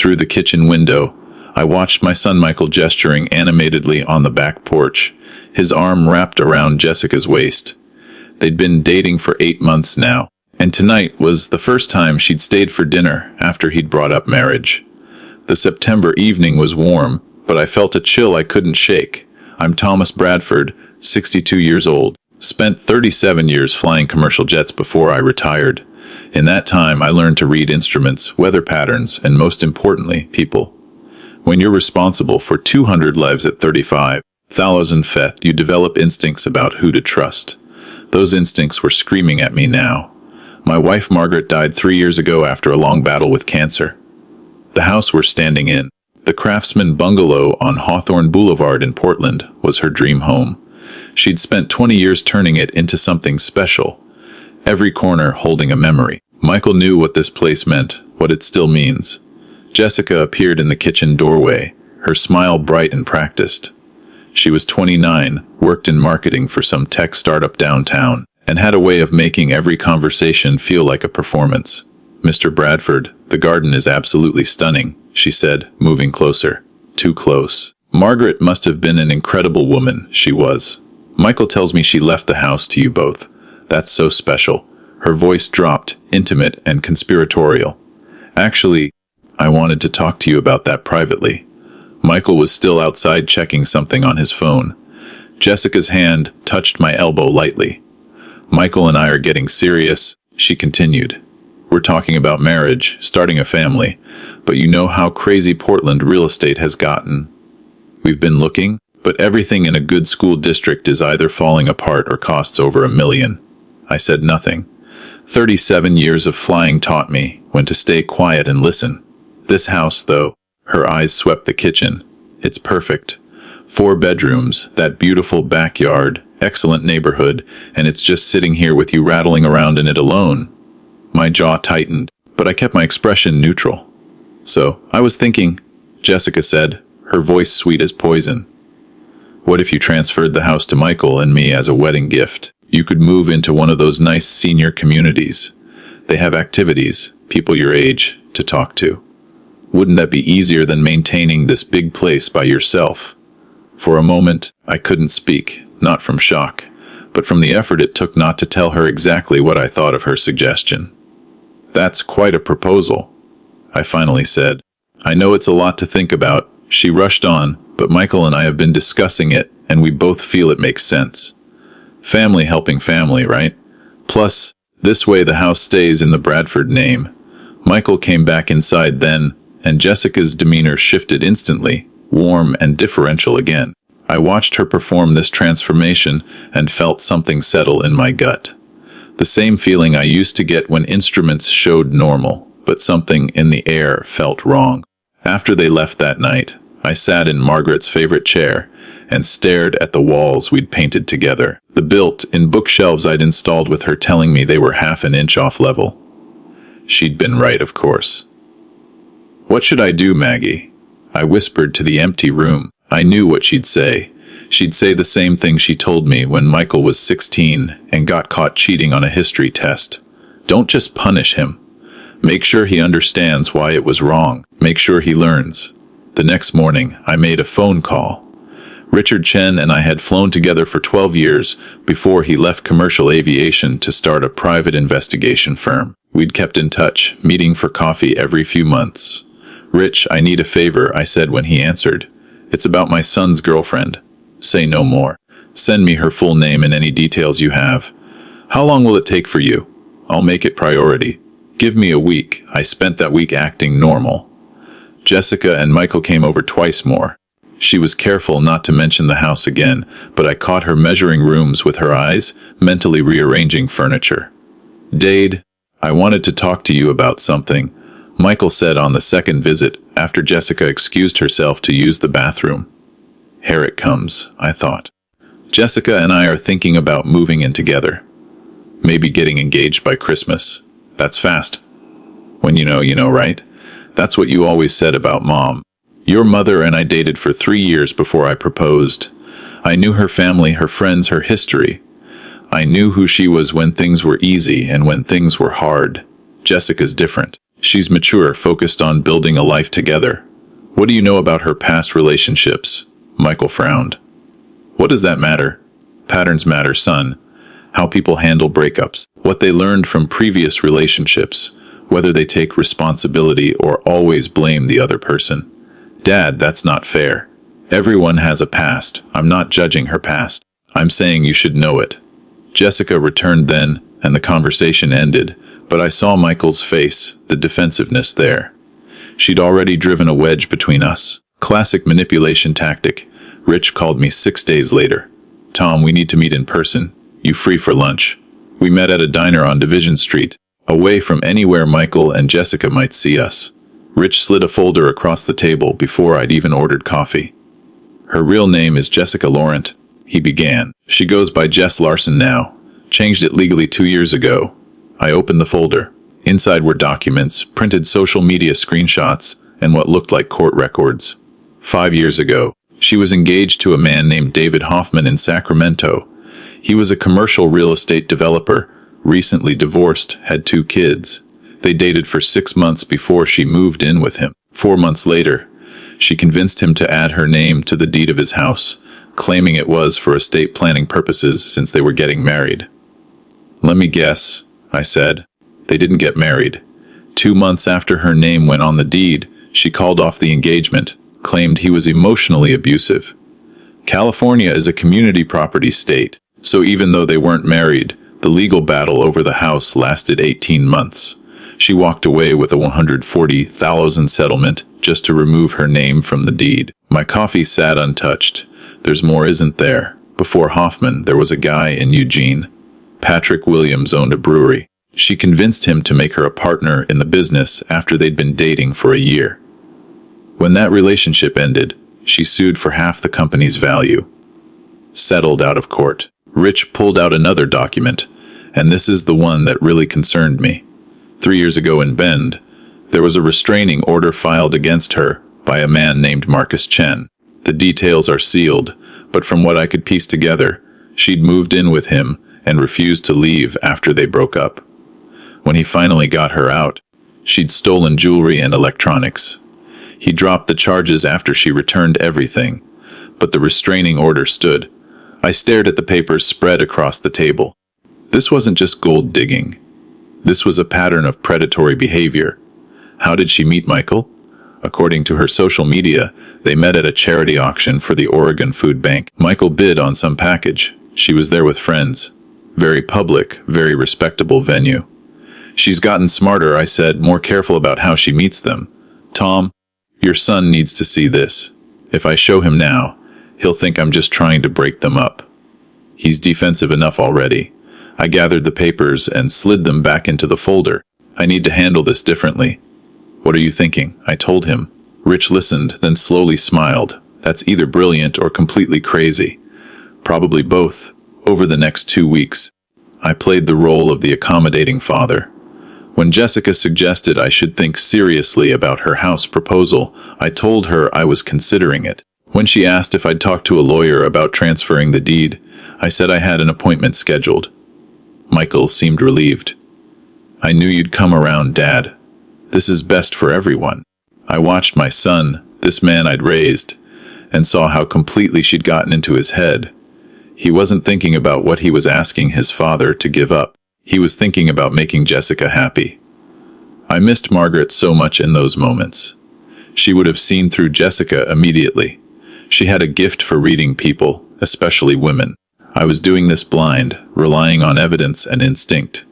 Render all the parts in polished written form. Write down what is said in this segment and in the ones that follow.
Through the kitchen window, I watched my son Michael gesturing animatedly on the back porch, his arm wrapped around Jessica's waist. They'd been dating for 8 months now, and tonight was the first time she'd stayed for dinner after he'd brought up marriage. The September evening was warm, but I felt a chill I couldn't shake. I'm Thomas Bradford, 62 years old. Spent 37 years flying commercial jets before I retired. In that time, I learned to read instruments, weather patterns, and most importantly, people. When you're responsible for 200 lives at 35,000 feet, you develop instincts about who to trust. Those instincts were screaming at me now. My wife Margaret died 3 years ago after a long battle with cancer. The house we're standing in, the Craftsman bungalow on Hawthorne Boulevard in Portland, was her dream home. She'd spent 20 years turning it into something special, every corner holding a memory. Michael knew what this place meant, what it still means. Jessica appeared in the kitchen doorway, her smile bright and practiced. She was 29, worked in marketing for some tech startup downtown, and had a way of making every conversation feel like a performance. "Mr. Bradford, the garden is absolutely stunning," she said, moving closer. Too close. Margaret must have been an incredible woman, she was. "Michael tells me she left the house to you both. That's so special." Her voice dropped, intimate and conspiratorial. "Actually, I wanted to talk to you about that privately." Michael was still outside checking something on his phone. Jessica's hand touched my elbow lightly. "Michael and I are getting serious," she continued. "We're talking about marriage, starting a family, but you know how crazy Portland real estate has gotten. We've been looking, but everything in a good school district is either falling apart or costs over $1 million. I said nothing. 37 years of flying taught me when to stay quiet and listen. This house, though, her eyes swept the kitchen. It's perfect. 4 bedrooms, that beautiful backyard, excellent neighborhood, and it's just sitting here with you rattling around in it alone. My jaw tightened, but I kept my expression neutral. "So, I was thinking," Jessica said, her voice sweet as poison. "What if you transferred the house to Michael and me as a wedding gift? You could move into one of those nice senior communities. They have activities, people your age, to talk to. Wouldn't that be easier than maintaining this big place by yourself?" For a moment, I couldn't speak, not from shock, but from the effort it took not to tell her exactly what I thought of her suggestion. "That's quite a proposal," I finally said. "I know it's a lot to think about," she rushed on, "but Michael and I have been discussing it, and we both feel it makes sense. Family helping family, right? Plus, this way the house stays in the Bradford name." Michael came back inside then, and Jessica's demeanor shifted instantly, warm and differential again. I watched her perform this transformation and felt something settle in my gut. The same feeling I used to get when instruments showed normal, but something in the air felt wrong. After they left that night, I sat in Margaret's favorite chair and stared at the walls we'd painted together, the built-in bookshelves I'd installed with her telling me they were half an inch off level. She'd been right, of course. "What should I do, Maggie?" I whispered to the empty room. I knew what she'd say. She'd say the same thing she told me when Michael was 16 and got caught cheating on a history test. "Don't just punish him. Make sure he understands why it was wrong. Make sure he learns." The next morning, I made a phone call. Richard Chen and I had flown together for 12 years before he left commercial aviation to start a private investigation firm. We'd kept in touch, meeting for coffee every few months. "Rich, I need a favor," I said when he answered. "It's about my son's girlfriend." "Say no more. Send me her full name and any details you have." "How long will it take for you?" "I'll make it priority. Give me a week." I spent that week acting normal. Jessica and Michael came over twice more. She was careful not to mention the house again, but I caught her measuring rooms with her eyes, mentally rearranging furniture. "Dade, I wanted to talk to you about something," Michael said on the second visit, after Jessica excused herself to use the bathroom. Here it comes, I thought. Jessica and I are thinking about moving in together. Maybe getting engaged by Christmas. That's fast. When you know, right? That's what you always said about Mom. Your mother and I dated for 3 years before I proposed. I knew her family, her friends, her history. I knew who she was when things were easy and when things were hard. Jessica's different. She's mature, focused on building a life together. What do you know about her past relationships? Michael frowned. What does that matter? Patterns matter, son. How people handle breakups, what they learned from previous relationships, whether they take responsibility or always blame the other person. Dad, that's not fair. Everyone has a past. I'm not judging her past. I'm saying you should know it. Jessica returned then, and the conversation ended, but I saw Michael's face, the defensive there. She'd already driven a wedge between us. Classic manipulation tactic. Rich called me 6 days later. Tom, we need to meet in person. You free for lunch? We met at a diner on Division Street, away from anywhere Michael and Jessica might see us. Rich slid a folder across the table before I'd even ordered coffee. Her real name is Jessica Laurent, he began. She goes by Jess Larson now. Changed it legally 2 years ago. I opened the folder. Inside were documents, printed social media screenshots, and what looked like court records. 5 years ago, she was engaged to a man named David Hoffman in Sacramento. He was a commercial real estate developer, recently divorced, had 2 kids. They dated for 6 months before she moved in with him. 4 months later, she convinced him to add her name to the deed of his house, claiming it was for estate planning purposes since they were getting married. Let me guess, I said. They didn't get married. 2 months after her name went on the deed, she called off the engagement, claimed he was emotionally abusive. California is a community property state, so even though they weren't married, the legal battle over the house lasted 18 months. She walked away with a $140,000 settlement just to remove her name from the deed. My coffee sat untouched. There's more, isn't there? Before Hoffman, there was a guy in Eugene. Patrick Williams owned a brewery. She convinced him to make her a partner in the business after they'd been dating for a year. When that relationship ended, she sued for half the company's value. Settled out of court. Rich pulled out another document, and this is the one that really concerned me. 3 years ago in Bend, there was a restraining order filed against her by a man named Marcus Chen. The details are sealed, but from what I could piece together, she'd moved in with him and refused to leave after they broke up. When he finally got her out, she'd stolen jewelry and electronics. He dropped the charges after she returned everything, but the restraining order stood. I stared at the papers spread across the table. This wasn't just gold digging. This was a pattern of predatory behavior. How did she meet Michael? According to her social media, they met at a charity auction for the Oregon Food Bank. Michael bid on some package. She was there with friends. Very public, very respectable venue. She's gotten smarter, I said, more careful about how she meets them. Tom, your son needs to see this. If I show him now, he'll think I'm just trying to break them up. He's defensive enough already. I gathered the papers and slid them back into the folder. I need to handle this differently. What are you thinking? I told him. Rich listened, then slowly smiled. That's either brilliant or completely crazy. Probably both. Over the next 2 weeks, I played the role of the accommodating father. When Jessica suggested I should think seriously about her house proposal, I told her I was considering it. When she asked if I'd talk to a lawyer about transferring the deed, I said I had an appointment scheduled. Michael seemed relieved. I knew you'd come around, Dad. This is best for everyone. I watched my son, this man I'd raised, and saw how completely she'd gotten into his head. He wasn't thinking about what he was asking his father to give up. He was thinking about making Jessica happy. I missed Margaret so much in those moments. She would have seen through Jessica immediately. She had a gift for reading people, especially women. I was doing this blind, relying on evidence and instinct.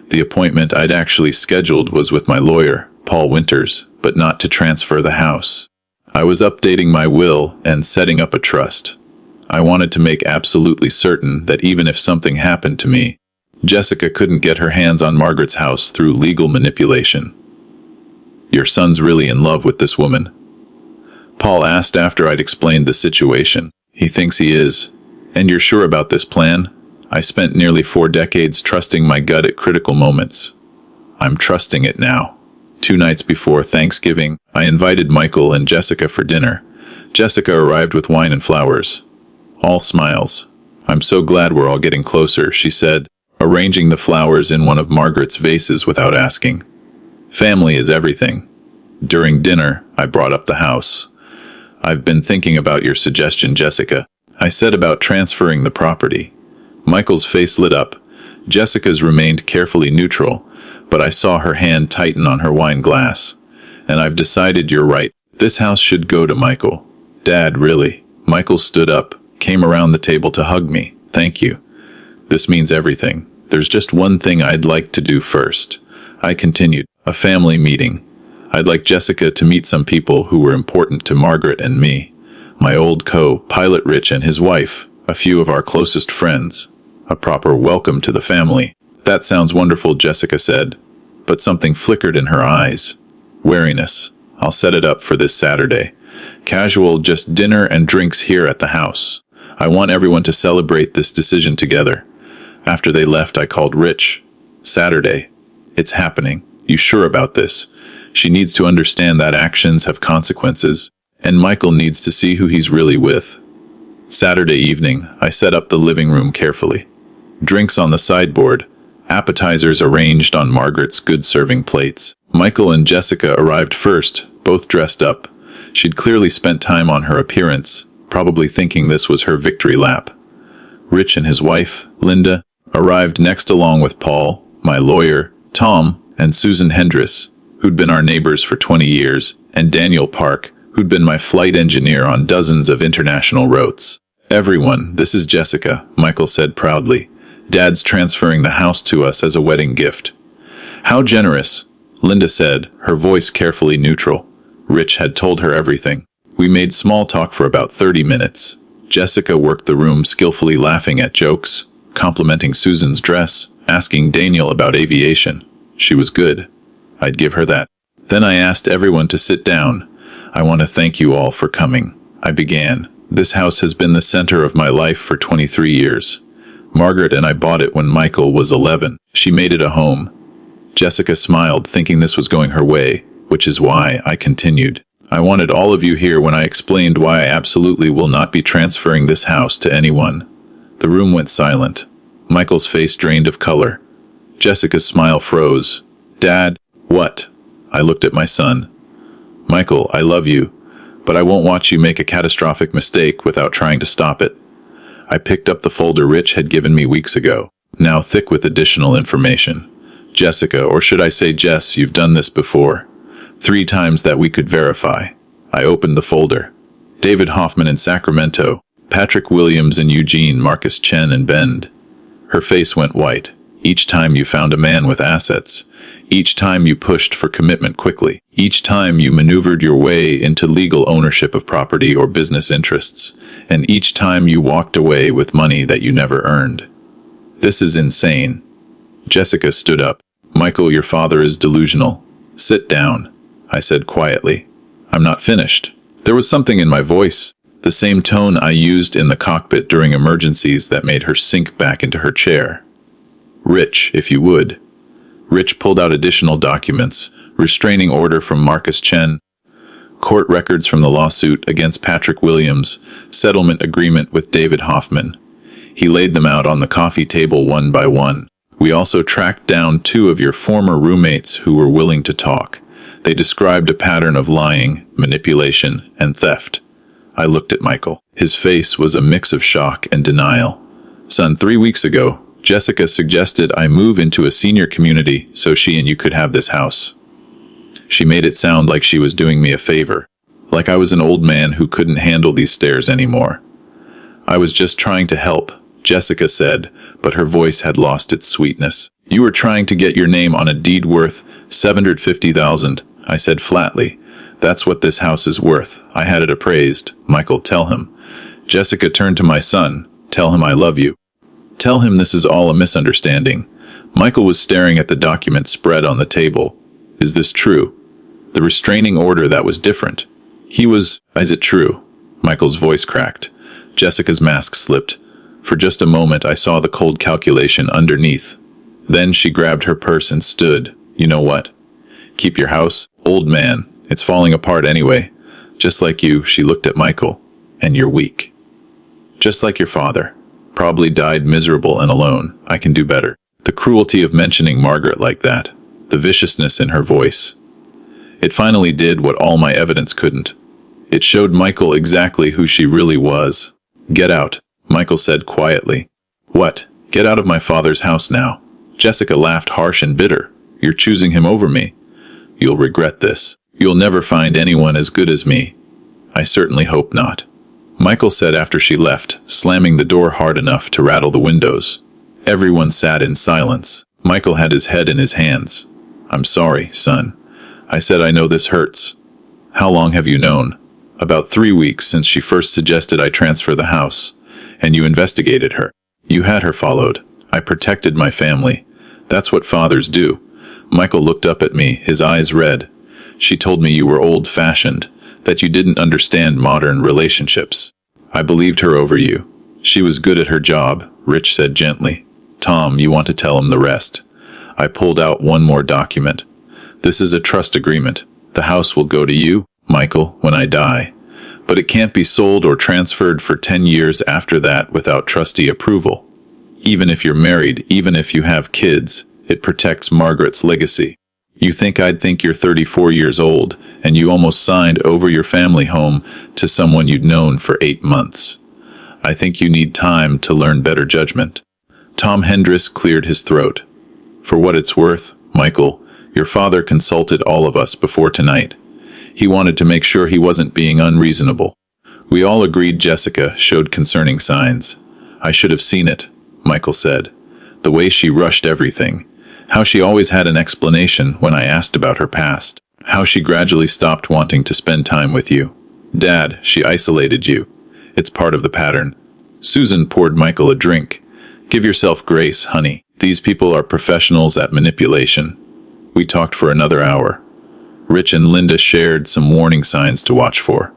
The appointment I'd actually scheduled was with my lawyer, Paul Winters, but not to transfer the house. I was updating my will and setting up a trust. I wanted to make absolutely certain that even if something happened to me, Jessica couldn't get her hands on Margaret's house through legal manipulation. Your son's really in love with this woman? Paul asked after I'd explained the situation. He thinks he is. And you're sure about this plan? I spent nearly 4 decades trusting my gut at critical moments. I'm trusting it now. 2 nights before Thanksgiving, I invited Michael and Jessica for dinner. Jessica arrived with wine and flowers. All smiles. I'm so glad we're all getting closer, she said, arranging the flowers in one of Margaret's vases without asking. Family is everything. During dinner, I brought up the house. I've been thinking about your suggestion, Jessica. I said about transferring the property. Michael's face lit up. Jessica's remained carefully neutral, but I saw her hand tighten on her wine glass. And I've decided you're right. This house should go to Michael. Dad, really? Michael stood up, came around the table to hug me. Thank you. This means everything. There's just one thing I'd like to do first. I continued. A family meeting. I'd like Jessica to meet some people who were important to Margaret and me. My old co-pilot Rich and his wife, a few of our closest friends. A proper welcome to the family. That sounds wonderful, Jessica said, but something flickered in her eyes. Wariness. I'll set it up for this Saturday. Casual, just dinner and drinks here at the house. I want everyone to celebrate this decision together. After they left, I called Rich. Saturday. It's happening. You sure about this? She needs to understand that actions have consequences, and Michael needs to see who he's really with. Saturday evening, I set up the living room carefully. Drinks on the sideboard, appetizers arranged on Margaret's good-serving plates. Michael and Jessica arrived first, both dressed up. She'd clearly spent time on her appearance, probably thinking this was her victory lap. Rich and his wife, Linda, arrived next along with Paul, my lawyer, Tom, and Susan Hendris, who'd been our neighbors for 20 years, and Daniel Park, who'd been my flight engineer on dozens of international routes. Everyone, this is Jessica, Michael said proudly. Dad's transferring the house to us as a wedding gift. How generous, Linda said, her voice carefully neutral. Rich had told her everything. We made small talk for about 30 minutes. Jessica worked the room skillfully, laughing at jokes, complimenting Susan's dress, asking Daniel about aviation. She was good. I'd give her that. Then I asked everyone to sit down. I want to thank you all for coming. I began. This house has been the center of my life for 23 years. Margaret and I bought it when Michael was 11. She made it a home. Jessica smiled, thinking this was going her way, which is why I continued. I wanted all of you here when I explained why I absolutely will not be transferring this house to anyone. The room went silent. Michael's face drained of color. Jessica's smile froze. Dad, what? I looked at my son. Michael, I love you, but I won't watch you make a catastrophic mistake without trying to stop it. I picked up the folder Rich had given me weeks ago, now thick with additional information. Jessica, or should I say Jess, you've done this before. 3 times that we could verify. I opened the folder. David Hoffman in Sacramento, Patrick Williams in Eugene, Marcus Chen in Bend. Her face went white. Each time you found a man with assets. Each time you pushed for commitment quickly. Each time you maneuvered your way into legal ownership of property or business interests. And each time you walked away with money that you never earned. This is insane. Jessica stood up. Michael, your father is delusional. Sit down, I said quietly. I'm not finished. There was something in my voice, the same tone I used in the cockpit during emergencies, that made her sink back into her chair. Rich, if you would. Rich pulled out additional documents, restraining order from Marcus Chen, court records from the lawsuit against Patrick Williams, settlement agreement with David Hoffman. He laid them out on the coffee table one by one. We also tracked down 2 of your former roommates who were willing to talk. They described a pattern of lying, manipulation, and theft. I looked at Michael. His face was a mix of shock and denial. Son, 3 weeks ago, Jessica suggested I move into a senior community so she and you could have this house. She made it sound like she was doing me a favor, like I was an old man who couldn't handle these stairs anymore. I was just trying to help, Jessica said, but her voice had lost its sweetness. You were trying to get your name on a deed worth $750,000, I said flatly. That's what this house is worth. I had it appraised. Michael, tell him. Jessica turned to my son. Tell him I love you. Tell him this is all a misunderstanding. Michael was staring at the document spread on the table. Is this true? The restraining order, that was different. He was, is it true? Michael's voice cracked. Jessica's mask slipped. For just a moment I saw the cold calculation underneath. Then she grabbed her purse and stood. You know what? Keep your house, old man. It's falling apart anyway. Just like you, she looked at Michael. And you're weak. Just like your father. Probably died miserable and alone. I can do better. The cruelty of mentioning Margaret like that. the viciousness in her voice. It finally did what all my evidence couldn't. It showed Michael exactly who she really was. "Get out," Michael said quietly. "What? Get out of my father's house now." Jessica laughed, harsh and bitter. "You're choosing him over me. You'll regret this. You'll never find anyone as good as me." "I certainly hope not," Michael said after she left, slamming the door hard enough to rattle the windows. Everyone sat in silence. Michael had his head in his hands. "I'm sorry, son," I said. "I know this hurts." "How long have you known?" "About 3 weeks, since she first suggested I transfer the house. And you investigated her. You had her followed. I protected my family. That's what fathers do." Michael looked up at me, his eyes red. "She told me you were old-fashioned, that you didn't understand modern relationships. I believed her over you. She was good at her job," Rich said gently. "Tom, you want to tell him the rest." I pulled out one more document. "This is a trust agreement. The house will go to you, Michael, when I die. But it can't be sold or transferred for 10 years after that without trustee approval. Even if you're married, even if you have kids, it protects Margaret's legacy. You think I'd think you're 34 years old, and you almost signed over your family home to someone you'd known for 8 months. I think you need time to learn better judgment." Tom Hendris cleared his throat. "For what it's worth, Michael, your father consulted all of us before tonight. He wanted to make sure he wasn't being unreasonable. We all agreed Jessica showed concerning signs." "I should have seen it," Michael said. "The way she rushed everything. How she always had an explanation when I asked about her past. How she gradually stopped wanting to spend time with you. Dad, she isolated you. It's part of the pattern." Susan poured Michael a drink. "Give yourself grace, honey. These people are professionals at manipulation." We talked for another hour. Rich and Linda shared some warning signs to watch for.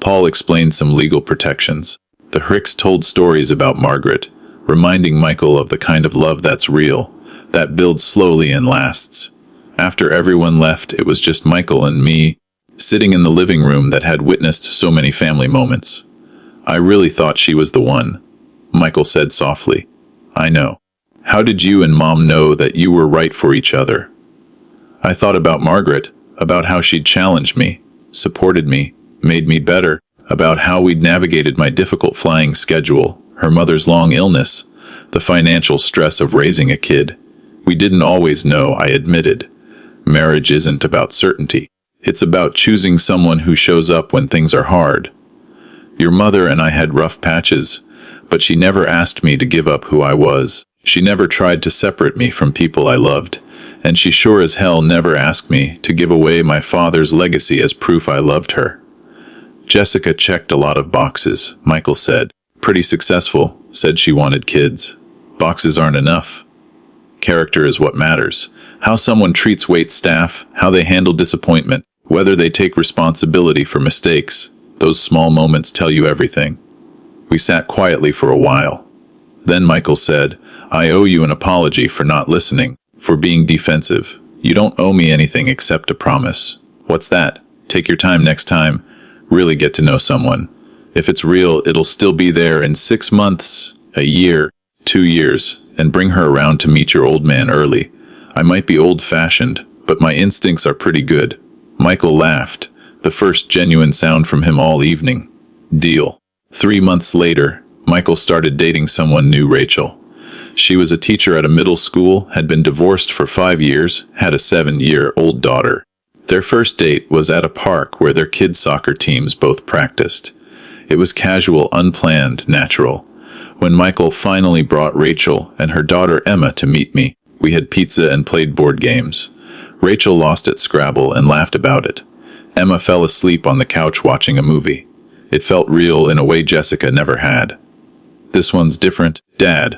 Paul explained some legal protections. The Hicks told stories about Margaret, reminding Michael of the kind of love that's real, that builds slowly and lasts. After everyone left, it was just Michael and me, sitting in the living room that had witnessed so many family moments. "I really thought she was the one," Michael said softly. "I know. How did you and Mom know that you were right for each other?" "I thought about Margaret, about how she'd challenged me, supported me, made me better, about how we'd navigated my difficult flying schedule, her mother's long illness, the financial stress of raising a kid. We didn't always know," I admitted. "Marriage isn't about certainty. It's about choosing someone who shows up when things are hard. Your mother and I had rough patches, but she never asked me to give up who I was. She never tried to separate me from people I loved, and she sure as hell never asked me to give away my father's legacy as proof I loved her." "Jessica checked a lot of boxes," Michael said. "Pretty successful, said she wanted kids. Boxes aren't enough. Character is what matters. How someone treats wait staff, how they handle disappointment, whether they take responsibility for mistakes. Those small moments tell you everything." We sat quietly for a while. Then Michael said, "I owe you an apology for not listening, for being defensive. You don't owe me anything except a promise." "What's that?" "Take your time next time. Really get to know someone. If it's real, it'll still be there in 6 months, a year, 2 years, and bring her around to meet your old man early. I might be old-fashioned, but my instincts are pretty good." Michael laughed, the first genuine sound from him all evening. "Deal." 3 months later, Michael started dating someone new, Rachel. She was a teacher at a middle school, had been divorced for 5 years, had a 7-year-old daughter. Their first date was at a park where their kids' soccer teams both practiced. It was casual, unplanned, natural. When Michael finally brought Rachel and her daughter Emma to meet me, we had pizza and played board games. Rachel lost at Scrabble and laughed about it. Emma fell asleep on the couch watching a movie. It felt real in a way Jessica never had. "This one's different, Dad,"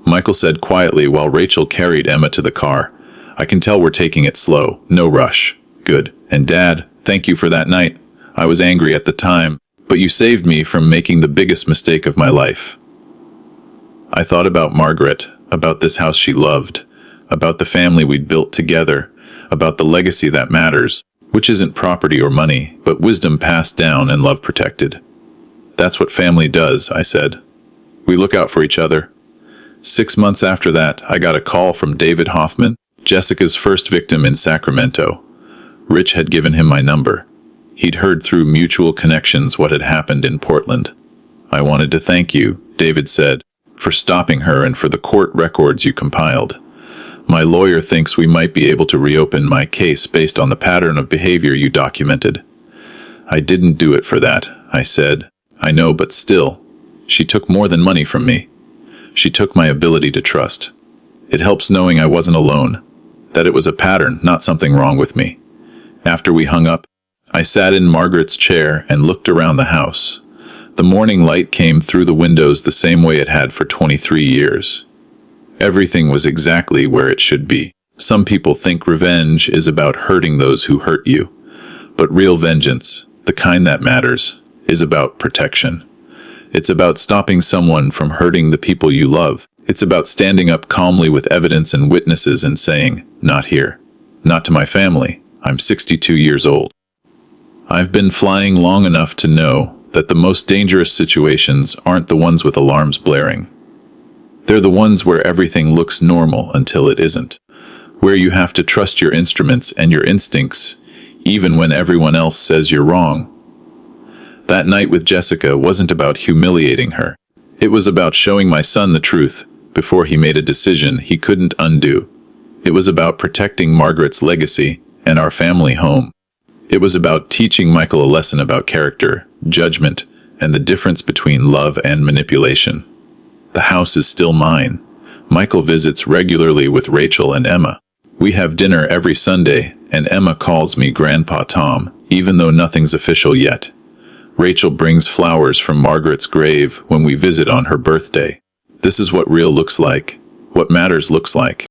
Michael said quietly while Rachel carried Emma to the car. "I can tell we're taking it slow, no rush." "Good. And Dad, thank you for that night. I was angry at the time, but you saved me from making the biggest mistake of my life." I thought about Margaret, about this house she loved, about the family we'd built together, about the legacy that matters, which isn't property or money, but wisdom passed down and love protected. "That's what family does," I said. "We look out for each other." 6 months after that, I got a call from David Hoffman. Jessica's first victim in Sacramento. Rich had given him my number. He'd heard through mutual connections what had happened in Portland. "I wanted to thank you," David said, "for stopping her and for the court records you compiled. My lawyer thinks we might be able to reopen my case based on the pattern of behavior you documented." "I didn't do it for that," I said. "I know, but still. She took more than money from me. She took my ability to trust. It helps knowing I wasn't alone, that it was a pattern, not something wrong with me." After we hung up, I sat in Margaret's chair and looked around the house. The morning light came through the windows the same way it had for 23 years. Everything was exactly where it should be. Some people think revenge is about hurting those who hurt you, but real vengeance, the kind that matters, is about protection. It's about stopping someone from hurting the people you love. It's about standing up calmly with evidence and witnesses and saying, "Not here. Not to my family. I'm 62 years old." I've been flying long enough to know that the most dangerous situations aren't the ones with alarms blaring. They're the ones where everything looks normal until it isn't. Where you have to trust your instruments and your instincts, even when everyone else says you're wrong. That night with Jessica wasn't about humiliating her. It was about showing my son the truth before he made a decision he couldn't undo. It was about protecting Margaret's legacy and our family home. It was about teaching Michael a lesson about character, judgment, and the difference between love and manipulation. The house is still mine. Michael visits regularly with Rachel and Emma. We have dinner every Sunday, and Emma calls me Grandpa Tom, even though nothing's official yet. Rachel brings flowers from Margaret's grave when we visit on her birthday. This is what real looks like, what matters looks like.